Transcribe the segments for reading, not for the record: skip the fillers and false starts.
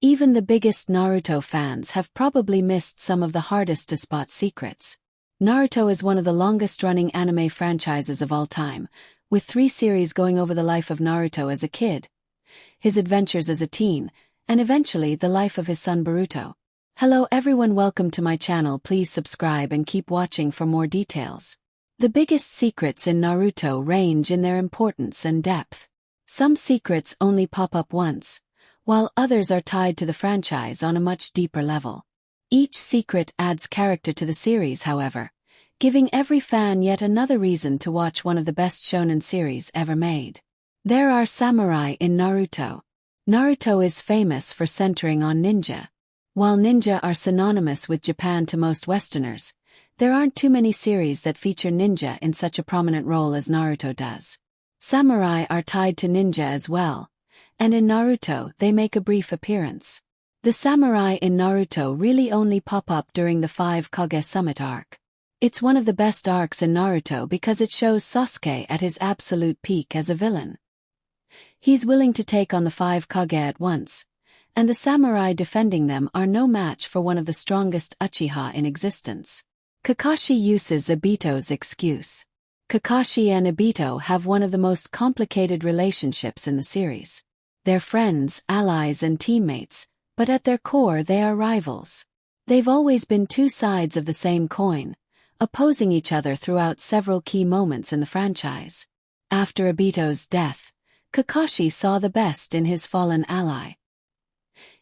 Even the biggest Naruto fans have probably missed some of the hardest to spot secrets. Naruto is one of the longest-running anime franchises of all time, with 3 series going over the life of Naruto as a kid, his adventures as a teen, and eventually the life of his son Boruto. Hello everyone, welcome to my channel. Please subscribe and keep watching for more details. The biggest secrets in Naruto range in their importance and depth. Some secrets only pop up once, while others are tied to the franchise on a much deeper level. Each secret adds character to the series, however, giving every fan yet another reason to watch one of the best shonen series ever made. There are samurai in Naruto. Naruto is famous for centering on ninja. While ninja are synonymous with Japan to most Westerners, there aren't too many series that feature ninja in such a prominent role as Naruto does. Samurai are tied to ninja as well, and in Naruto they make a brief appearance. The samurai in Naruto really only pop up during the 5 Kage Summit arc. It's one of the best arcs in Naruto because it shows Sasuke at his absolute peak as a villain. He's willing to take on the 5 Kage at once, and the samurai defending them are no match for one of the strongest Uchiha in existence. Kakashi uses Obito's excuse. Kakashi and Obito have one of the most complicated relationships in the series. They're friends, allies and teammates, but at their core they are rivals. They've always been 2 sides of the same coin, opposing each other throughout several key moments in the franchise. After Obito's death, Kakashi saw the best in his fallen ally.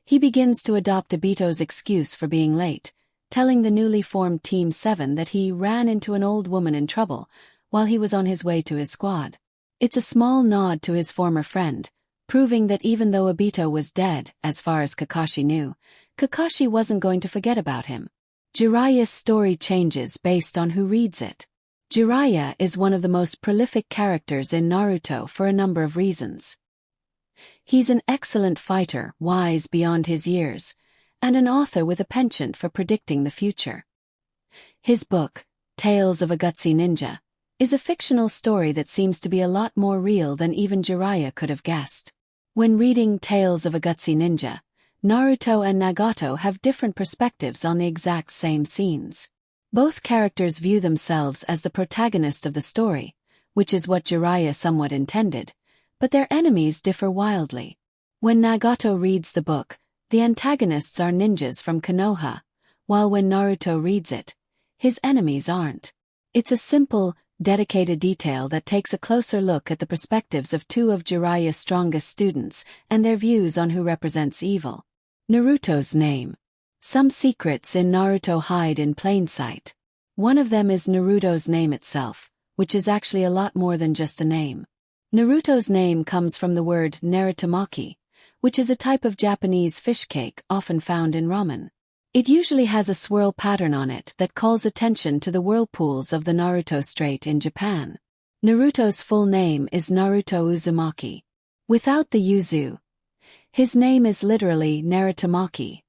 He begins to adopt Obito's excuse for being late, telling the newly formed Team 7 that he ran into an old woman in trouble while he was on his way to his squad. It's a small nod to his former friend, proving that even though Obito was dead, as far as Kakashi knew, Kakashi wasn't going to forget about him. Jiraiya's story changes based on who reads it. Jiraiya is one of the most prolific characters in Naruto for a number of reasons. He's an excellent fighter, wise beyond his years, and an author with a penchant for predicting the future. His book, Tales of a Gutsy Ninja, is a fictional story that seems to be a lot more real than even Jiraiya could have guessed. When reading Tales of a Gutsy Ninja, Naruto and Nagato have different perspectives on the exact same scenes. Both characters view themselves as the protagonist of the story, which is what Jiraiya somewhat intended, but their enemies differ wildly. When Nagato reads the book, the antagonists are ninjas from Konoha, while when Naruto reads it, his enemies aren't. It's a simple, dedicated detail that takes a closer look at the perspectives of 2 of Jiraiya's strongest students and their views on who represents evil. Naruto's name. Some secrets in Naruto hide in plain sight. One of them is Naruto's name itself, which is actually a lot more than just a name. Naruto's name comes from the word naritamaki, which is a type of Japanese fish cake often found in ramen. It usually has a swirl pattern on it that calls attention to the whirlpools of the Naruto Strait in Japan. Naruto's full name is Naruto Uzumaki. Without the Uzu, his name is literally Naritamaki.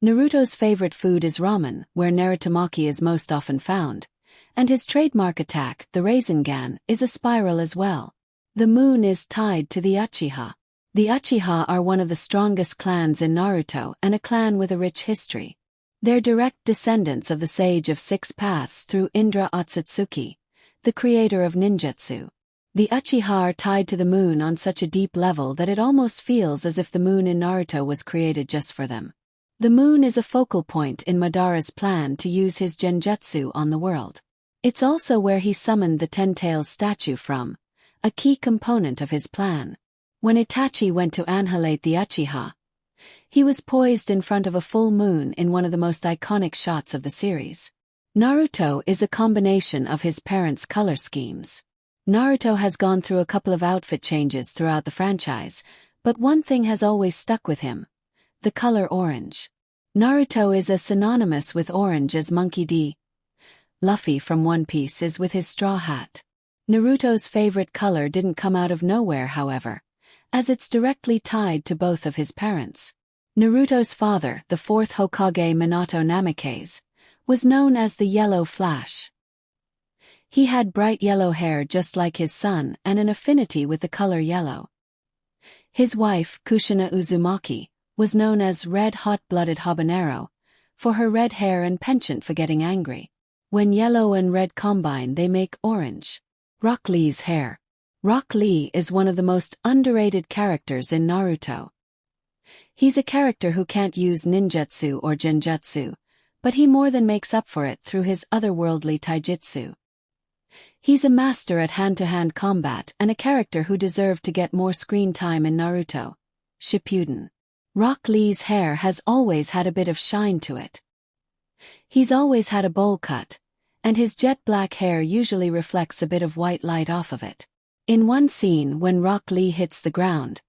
Naruto's favorite food is ramen, where naritamaki is most often found, and his trademark attack, the Rasengan, is a spiral as well. The moon is tied to the Uchiha. The Uchiha are one of the strongest clans in Naruto and a clan with a rich history. They're direct descendants of the Sage of 6 Paths through Indra Otsutsuki, the creator of ninjutsu. The Uchiha are tied to the moon on such a deep level that it almost feels as if the moon in Naruto was created just for them. The moon is a focal point in Madara's plan to use his genjutsu on the world. It's also where he summoned the 10 Tails statue from, a key component of his plan. When Itachi went to annihilate the Uchiha, he was poised in front of a full moon in one of the most iconic shots of the series. Naruto is a combination of his parents' color schemes. Naruto has gone through a couple of outfit changes throughout the franchise, but one thing has always stuck with him: the color orange. Naruto is as synonymous with orange as Monkey D. Luffy from One Piece is with his straw hat. Naruto's favorite color didn't come out of nowhere, however, as it's directly tied to both of his parents. Naruto's father, the 4th Hokage Minato Namikaze, was known as the Yellow Flash. He had bright yellow hair just like his son and an affinity with the color yellow. His wife, Kushina Uzumaki, was known as Red Hot-Blooded Habanero, for her red hair and penchant for getting angry. When yellow and red combine, they make orange. Rock Lee's hair. Rock Lee is one of the most underrated characters in Naruto. He's a character who can't use ninjutsu or genjutsu, but he more than makes up for it through his otherworldly taijutsu. He's a master at hand-to-hand combat and a character who deserved to get more screen time in Naruto Shippuden. Rock Lee's hair has always had a bit of shine to it. He's always had a bowl cut, and his jet black hair usually reflects a bit of white light off of it. In one scene when Rock Lee hits the ground,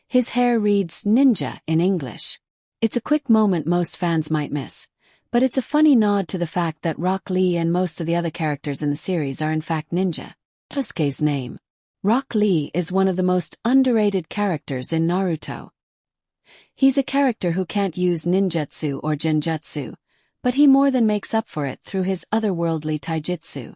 his hair reads ninja in English. It's a quick moment most fans might miss, but it's a funny nod to the fact that Rock Lee and most of the other characters in the series are in fact ninja. Sasuke's name. Rock Lee is one of the most underrated characters in Naruto. He's a character who can't use ninjutsu or genjutsu, but he more than makes up for it through his otherworldly taijutsu.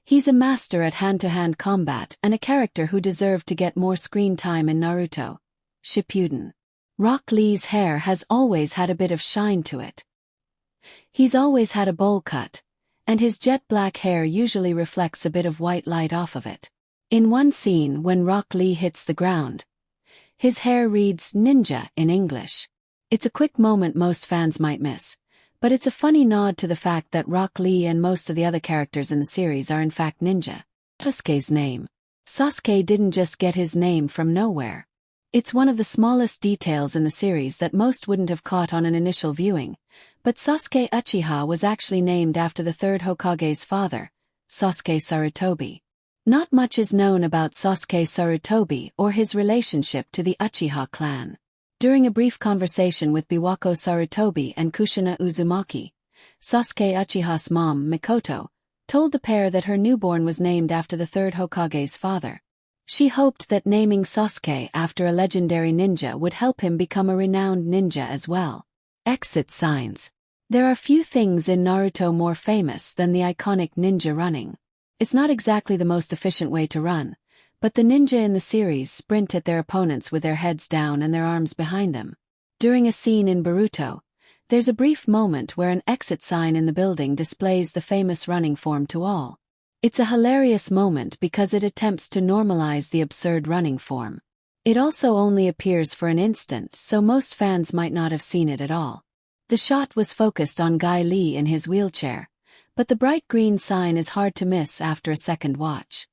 He's a master at hand-to-hand combat and a character who deserved to get more screen time in Naruto Shippuden. Rock Lee's hair has always had a bit of shine to it. He's always had a bowl cut, and his jet black hair usually reflects a bit of white light off of it. In one scene when Rock Lee hits the ground, his hair reads ninja in English. It's a quick moment most fans might miss, but it's a funny nod to the fact that Rock Lee and most of the other characters in the series are in fact ninja. Sasuke's name. Sasuke didn't just get his name from nowhere. It's one of the smallest details in the series that most wouldn't have caught on an initial viewing, but Sasuke Uchiha was actually named after the third Hokage's father, Sasuke Sarutobi. Not much is known about Sasuke Sarutobi or his relationship to the Uchiha clan. During a brief conversation with Biwako Sarutobi and Kushina Uzumaki, Sasuke Uchiha's mom, Mikoto, told the pair that her newborn was named after the third Hokage's father. She hoped that naming Sasuke after a legendary ninja would help him become a renowned ninja as well. Exit signs. There are few things in Naruto more famous than the iconic ninja running. It's not exactly the most efficient way to run, but the ninja in the series sprint at their opponents with their heads down and their arms behind them. During a scene in Boruto, there's a brief moment where an exit sign in the building displays the famous running form to all. It's a hilarious moment because it attempts to normalize the absurd running form. It also only appears for an instant, so most fans might not have seen it at all. The shot was focused on Guy Lee in his wheelchair, but the bright green sign is hard to miss after a second watch.